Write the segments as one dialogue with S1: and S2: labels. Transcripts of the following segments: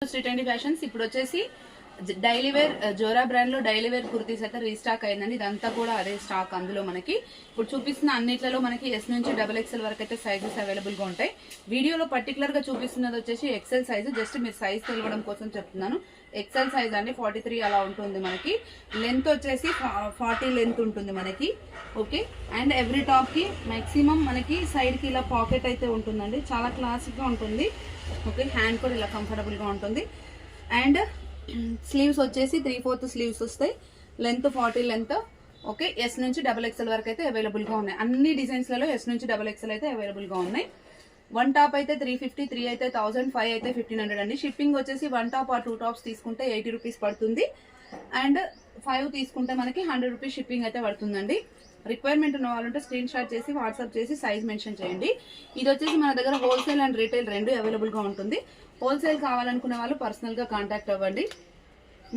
S1: Shri fashions ఇప్పుడు వచ్చేసి daily wear Zora brand లో డైలీ వేర్ కుర్తీస్ అయితే రీస్టాక్ అయిందండి. ఇదంతా కూడా అదే స్టాక్. అందులో మనకి ఇప్పుడు చూపిస్తున్న అన్నిట్లలో మనకి ఎస్ నుంచి XXL వరకు అయితే సైజెస్ అవైలబుల్ గా ఉంటాయి. వీడియోలో పర్టికులర్ గా చూపిస్తున్నది వచ్చేసి XL సైజ్. జస్ట్ మీరు సైజ్ తెలియడం కోసం చెప్తున్నాను. XL సైజ్ అండి 43 అలా ఉంటుంది. మనకి లెంత్ వచ్చేసి 40 లెంత్ ఉంటుంది మనకి. ఓకే, అండ్ ఎవ్రీ టాప్ కి మాక్సిమం మనకి సైడ్ కి ఇలా పాకెట్ అయితే ఉంటుందండి. చాలా క్లాసిక్ గా ఉంటుంది. ఓకే, హ్యాండ్ కూడా ఇలా కంఫర్టబుల్ గా ఉంటుంది. అండ్ స్లీవ్స్ వచ్చేసి 3/4 స్లీవ్స్ వస్తాయి. Length 40 length. ఓకే, ఎస్ నుంచి XXL వరకు అయితే అవైలబుల్ గా ఉన్నాయి. అన్ని డిజైన్స్ లలో ఎస్ నుంచి XXL అయితే అవైలబుల్ గా ఉన్నాయి. వన్ టాప్ అయితే 350, 3 అయితే 1000, 5 అయితే 1500 అండి. షిప్పింగ్ వచ్చేసి వన్ టాప్ ఆ 2 టాప్స్ తీసుకుంటే 80 రూపీస్ పడుతుంది. అండ్ 5 తీసుకుంటే మనకి 100 రూపీస్ షిప్పింగ్ అయితే పడుతుందండి. రిక్వైర్మెంట్ ఉన్న వాళ్ళంటే స్క్రీన్ షాట్ చేసి వాట్సాప్ చేసి సైజ్ మెన్షన్ చేయండి. ఇది వచ్చేసి మన దగ్గర హోల్సేల్ అండ్ రీటైల్ రెండు అవైలబుల్ గా ఉంటుంది. హోల్సేల్ కావాలనుకునే వాళ్ళు పర్సనల్ గా కాంటాక్ట్ అవ్వండి.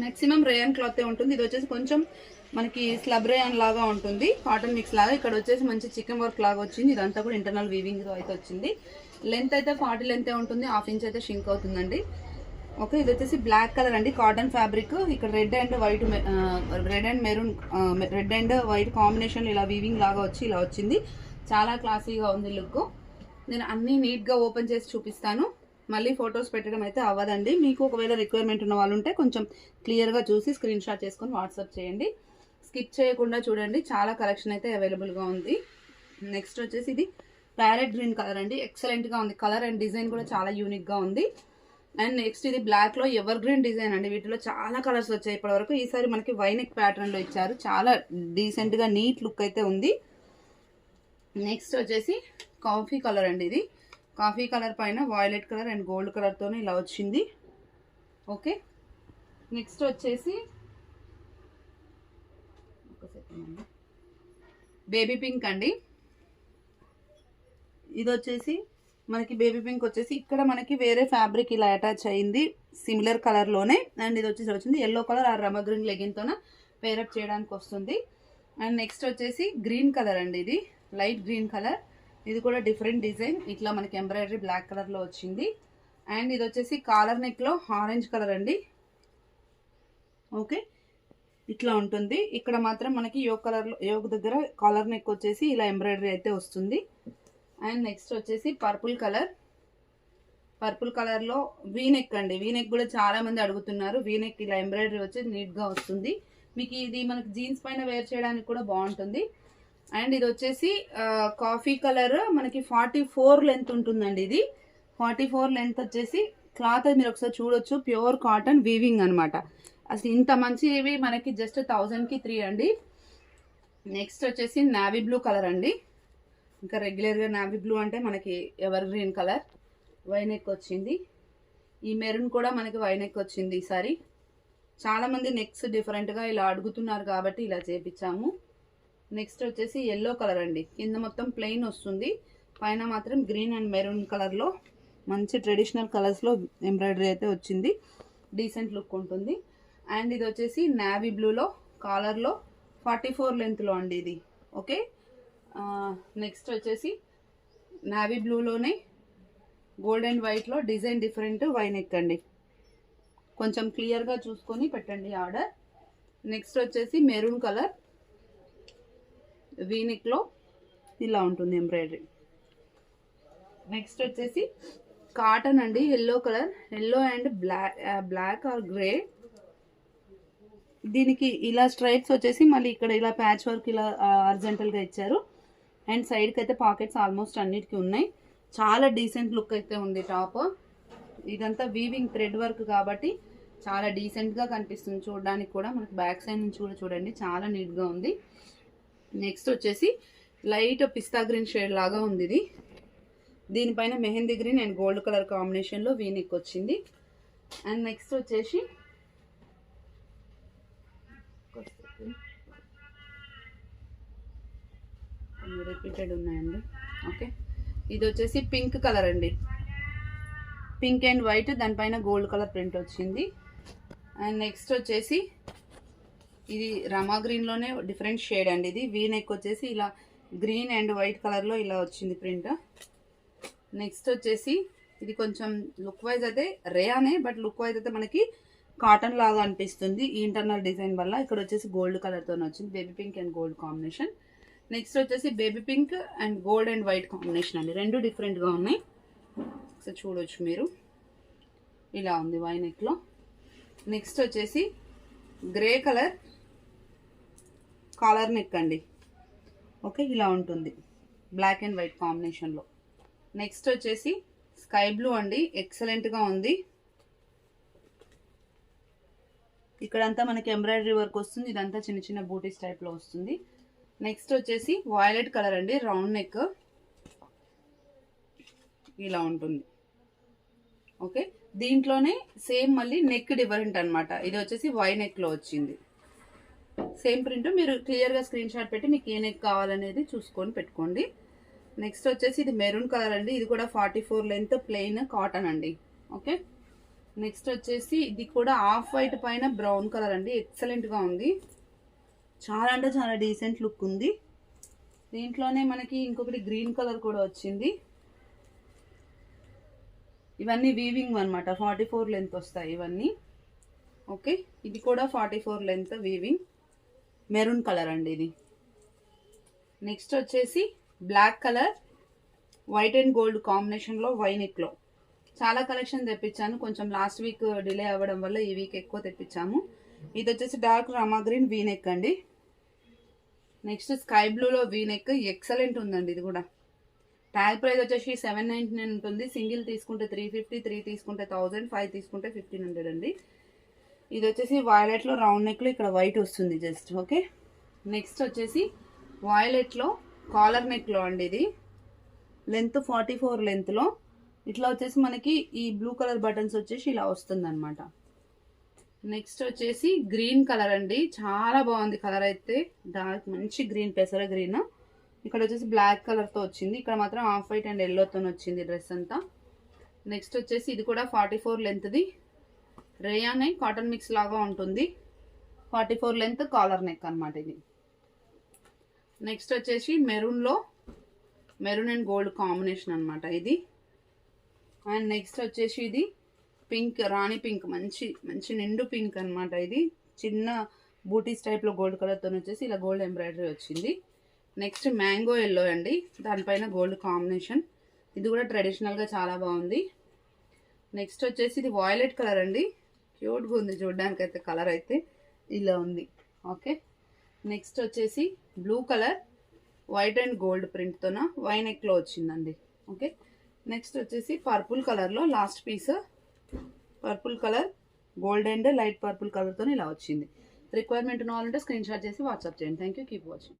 S1: మాక్సిమం రేయన్ క్లాత్ ఉంటుంది. ఇది వచ్చేసి కొంచెం మనకి స్లబ్ రేయన్ లాగా ఉంటుంది, కాటన్ మిక్స్ లాగా. ఇక్కడ వచ్చేసి మంచి చికెన్ వర్క్ లాగా వచ్చింది. ఇదంతా కూడా ఇంటర్నల్ వీవింగ్ అయితే వచ్చింది. లెంత్ అయితే 40 లెంత్ ఉంటుంది. హాఫ్ ఇంచ్ అయితే షింక్ అవుతుందండి. ఓకే, ఇది వచ్చేసి బ్లాక్ కలర్ అండి, కాటన్ ఫ్యాబ్రిక్. ఇక్కడ red and white, red and white combination ఇలా వీవింగ్ లాగా వచ్చి ఇలా వచ్చింది. చాలా క్లాసీగా ఉంది లుక్. నేను అన్ని నీట్ గా ఓపెన్ చేసి చూపిస్తాను. మళ్ళీ ఫొటోస్ పెట్టడం అయితే అవ్వదండి. మీకు ఒకవేళ రిక్వైర్మెంట్ ఉన్న వాళ్ళు ఉంటే కొంచెం క్లియర్ గా చూసి స్క్రీన్ షాట్ చేసుకొని వాట్సాప్ చేయండి. స్కిప్ చేయకుండా చూడండి. చాలా కలెక్షన్ అయితే అవైలబుల్ గా ఉంది. నెక్స్ట్ వచ్చేసి ఇది ప్యారెట్ గ్రీన్ కలర్ అండి. ఎక్సలెంట్ గా ఉంది. కలర్ అండ్ డిజైన్ కూడా చాలా యూనిక్ గా ఉంది. అండ్ నెక్స్ట్ ఇది బ్లాక్ లో ఎవర్ గ్రీన్ డిజైన్ అండి. వీటిలో చాలా కలర్స్ వచ్చాయి ఇప్పటి వరకు. ఈసారి మనకి వైనెక్ ప్యాటర్న్ లో ఇచ్చారు. చాలా డీసెంట్ గా నీట్ లుక్ అయితే ఉంది. నెక్స్ట్ వచ్చేసి కాఫీ కలర్ అండి. ఇది కాఫీ కలర్ పైన violet colour and gold colour తోనే ఇలా వచ్చింది. ఓకే, నెక్స్ట్ వచ్చేసి బేబీ పింక్ అండి. ఇది వచ్చేసి మనకి బేబీ పింక్ వచ్చేసి ఇక్కడ మనకి వేరే ఫ్యాబ్రిక్ ఇలా అటాచ్ అయింది సిమిలర్ కలర్ లోనే. అండ్ ఇది వచ్చేసి వచ్చింది ఎల్లో కలర్ ఆ రమ గ్రీన్ లెగిన్ తోన పేరప్ చేయడానికి వస్తుంది. అండ్ నెక్స్ట్ వచ్చేసి గ్రీన్ కలర్ అండి. ఇది లైట్ గ్రీన్ కలర్. ఇది కూడా డిఫరెంట్ డిజైన్. ఇట్లా మనకి ఎంబ్రాయిడరీ బ్లాక్ కలర్ లో వచ్చింది. అండ్ ఇది వచ్చేసి కాలర్ నెక్ లో ఆరెంజ్ కలర్ అండి. ఓకే, ఇట్లా ఉంటుంది. ఇక్కడ మాత్రం మనకి యోగ్ కలర్ లో, యోగ్ దగ్గర కాలర్ నెక్ వచ్చేసి ఇలా ఎంబ్రాయిడరీ అయితే వస్తుంది. అండ్ నెక్స్ట్ వచ్చేసి పర్పుల్ కలర్. పర్పుల్ కలర్ లో వీనెక్ అండి. వీనెక్ కూడా చాలా మంది అడుగుతున్నారు. వీనెక్ ఇలా ఎంబ్రాయిడరీ వచ్చి నీట్ గా వస్తుంది. మీకు ఇది మనకి జీన్స్ పైన వేర్ చేయడానికి కూడా బాగుంటుంది. అండ్ ఇది వచ్చేసి కాఫీ కలర్ మనకి 44 లెంత్ ఉంటుందండి. ఇది 44 లెంత్ వచ్చేసి క్లాత్ మీరు ఒకసారి చూడొచ్చు. ప్యూర్ కాటన్ వీవింగ్ అనమాట. అసలు ఇంత మంచివి మనకి జస్ట్ 1000కి 3 అండి. నెక్స్ట్ వచ్చేసి నావీ బ్లూ కలర్ అండి. ఇంకా రెగ్యులర్గా నావీ బ్లూ అంటే మనకి ఎవర్ గ్రీన్ కలర్. వైనెక్ వచ్చింది. ఈ మెరూన్ కూడా మనకి వైనెక్ వచ్చింది ఈసారి. చాలా మంది నెక్స్ డిఫరెంట్గా ఇలా అడుగుతున్నారు కాబట్టి ఇలా చేపించాము. నెక్స్ట్ వచ్చేసి ఎల్లో కలర్ అండి. కింద మొత్తం ప్లెయిన్ వస్తుంది, పైన మాత్రం గ్రీన్ అండ్ మెరూన్ కలర్లో మంచి ట్రెడిషనల్ కలర్స్లో ఎంబ్రాయిడరీ అయితే వచ్చింది. డీసెంట్ లుక్ ఉంటుంది. అండ్ ఇది వచ్చేసి నావీ బ్లూలో కాలర్లో 44 లెంత్లో అండి ఇది. ఓకే, నెక్స్ట్ వచ్చేసి నావీ బ్లూలోనే గోల్డ్ అండ్ వైట్లో డిజైన్ డిఫరెంట్ వైనెక్ అండి. కొంచెం క్లియర్గా చూసుకొని పెట్టండి ఆర్డర్. నెక్స్ట్ వచ్చేసి మెరూన్ కలర్ వీనెక్ లో ఇలా ఉంటుంది ఎంబ్రాయిడరీ. నెక్స్ట్ వచ్చేసి కాటన్ అండి. Yellow colour, yellow and black or grey. దీనికి ఇలా స్ట్రైప్స్ వచ్చేసి మళ్ళీ ఇక్కడ ఇలా ప్యాచ్ వర్క్ ఇలా హారిజాంటల్ గా ఇచ్చారు. అండ్ సైడ్ కి అయితే పాకెట్స్ ఆల్మోస్ట్ అన్నిటికీ ఉన్నాయి. చాలా డీసెంట్ లుక్ అయితే ఉంది టాప్. ఇదంతా వీవింగ్ థ్రెడ్ వర్క్ కాబట్టి చాలా డీసెంట్ గా కనిపిస్తుంది చూడడానికి కూడా. మనకి బ్యాక్ సైడ్ నుంచి కూడా చూడండి చాలా నీట్ గా ఉంది. నెక్స్ట్ వచ్చేసి లైట్ పిస్తా గ్రీన్ షేడ్ లాగా ఉంది ఇది. దీనిపైన mehndi green and gold colour కాంబినేషన్లో వీనెక్ వచ్చింది. అండ్ నెక్స్ట్ వచ్చేసి రిపీటెడ్ ఉన్నాయండి. ఓకే, ఇది వచ్చేసి పింక్ కలర్ అండి. పింక్ అండ్ వైట్, దానిపైన గోల్డ్ కలర్ ప్రింట్ వచ్చింది. అండ్ నెక్స్ట్ వచ్చేసి ఇది రమా గ్రీన్ లోనే డిఫరెంట్ షేడ్ అండి. ఇది వీనెక్ వచ్చేసి ఇలా గ్రీన్ అండ్ వైట్ కలర్ లో ఇలా వచ్చింది ప్రింట్. నెక్స్ట్ వచ్చేసి ఇది కొంచెం లుక్ వైజ్ అయితే రేయానే, బట్ లుక్ వైజ్ అయితే మనకి కాటన్ లాగా అనిపిస్తుంది ఈ ఇంటర్నల్ డిజైన్ వల్ల. ఇక్కడ వచ్చేసి గోల్డ్ కలర్తో వచ్చింది, baby pink and gold combination. Next వచ్చేసి baby pink and gold and white combination అండి, రెండు డిఫరెంట్గా ఉన్నాయి. సో చూడొచ్చు మీరు, ఇలా ఉంది వై నెక్లో. నెక్స్ట్ వచ్చేసి గ్రే కలర్ కాలర్ నెక్ అండి. ఓకే, ఇలా ఉంటుంది బ్లాక్ అండ్ వైట్ కాంబినేషన్లో. నెక్స్ట్ వచ్చేసి స్కై బ్లూ అండి, ఎక్సలెంట్గా ఉంది. ఇక్కడంతా మనకి ఎంబ్రాయిడరీ వర్క్ వస్తుంది, ఇదంతా చిన్న చిన్న బూటీస్ టైప్లో వస్తుంది. నెక్స్ట్ వచ్చేసి వాయిలెట్ కలర్ అండి, రౌండ్ నెక్ ఇలా ఉంటుంది. ఓకే, దీంట్లోనే సేమ్ మళ్ళీ నెక్ డిఫరెంట్ అనమాట. ఇది వచ్చేసి వై నెక్లో వచ్చింది, సేమ్ ప్రింట్. మీరు క్లియర్గా స్క్రీన్ షాట్ పెట్టి మీకు ఏ నెక్ కావాలనేది చూసుకొని పెట్టుకోండి. నెక్స్ట్ వచ్చేసి ఇది మెరూన్ కలర్ అండి, ఇది కూడా 44 లెంత్ ప్లెయిన్ కాటన్ అండి. ఓకే, నెక్స్ట్ వచ్చేసి ఇది కూడా ఆఫ్ వైట్ పైన బ్రౌన్ కలర్ అండి, ఎక్సలెంట్గా ఉంది. చాలా అంటే చాలా డీసెంట్ లుక్ ఉంది. దీంట్లోనే మనకి ఇంకొకటి గ్రీన్ కలర్ కూడా వచ్చింది. ఇవన్నీ వీవింగ్ అనమాట, 44 లెంత్ వస్తాయి ఇవన్నీ. ఓకే, ఇది కూడా 44 లెంత్ వీవింగ్, మెరూన్ కలర్ అండి ఇది. నెక్స్ట్ వచ్చేసి black colour white and gold కాంబినేషన్లో వై నెక్లో చాలా కలెక్షన్ తెప్పించాను. కొంచెం లాస్ట్ వీక్ డిలే అవ్వడం వల్ల ఈ వీక్ ఎక్కువ తెప్పించాము. ఇది వచ్చేసి dark Rama green V neck అండి. నెక్స్ట్ స్కై బ్లూలో వీ నెక్ ఎక్సలెంట్ ఉందండి. ఇది కూడా ట్యాగ్ ప్రైస్ వచ్చేసి 799 ఉంటుంది. సింగిల్ తీసుకుంటే 350, 3 తీసుకుంటే 1000, 5 తీసుకుంటే 1500 అండి. ఇది వచ్చేసి వాయిలెట్లో రౌండ్ నెక్లో ఇక్కడ వైట్ వస్తుంది జస్ట్. ఓకే, నెక్స్ట్ వచ్చేసి వాయిలెట్లో కాలర్ నెక్లో అండి, ఇది లెంత్ 44 లెంత్లో. ఇట్లా వచ్చేసి మనకి ఈ బ్లూ కలర్ బటన్స్ వచ్చేసి ఇలా వస్తుంది అనమాట. నెక్స్ట్ వచ్చేసి గ్రీన్ కలర్ అండి, చాలా బాగుంది కలర్ అయితే, డార్క్ మంచి గ్రీన్, పెసర గ్రీన్. ఇక్కడ వచ్చేసి బ్లాక్ కలర్తో వచ్చింది, ఇక్కడ మాత్రం ఆఫ్ వైట్ అండ్ ఎల్లోతో వచ్చింది డ్రెస్ అంతా. నెక్స్ట్ వచ్చేసి ఇది కూడా 44 లెంత్ది రేయాన్ కాటన్ మిక్స్ లాగా ఉంటుంది, 44 లెంత్ కాలర్ నెక్ అనమాట ఇది. నెక్స్ట్ వచ్చేసి మెరూన్లో మెరూన్ అండ్ గోల్డ్ కాంబినేషన్ అనమాట ఇది. అండ్ నెక్స్ట్ వచ్చేసి ఇది పింక్, రాణి పింక్, మంచి మంచి నిండు పింక్ అనమాట. ఇది చిన్న బూటీస్ టైప్లో గోల్డ్ కలర్తో వచ్చేసి ఇలా గోల్డ్ ఎంబ్రాయిడరీ వచ్చింది. నెక్స్ట్ మ్యాంగో ఎల్లో అండి, దానిపైన గోల్డ్ కాంబినేషన్. ఇది కూడా ట్రెడిషనల్గా చాలా బాగుంది. నెక్స్ట్ వచ్చేసి ఇది వాయిలెట్ కలర్ అండి, క్యూట్గా ఉంది చూడడానికి అయితే, కలర్ అయితే ఇలా ఉంది. ఓకే, నెక్స్ట్ వచ్చేసి blue colour white and gold ప్రింట్తోన వై నెక్లో వచ్చిందండి. ఓకే, నెక్స్ట్ వచ్చేసి పర్పుల్ కలర్లో last piece, purple colour gold and light purple కలర్తో ఇలా వచ్చింది. రిక్వైర్మెంట్ ఉన్న వాళ్ళంటే స్క్రీన్ షాట్ చేసి వాట్సాప్ చేయండి. Thank you, keep watching.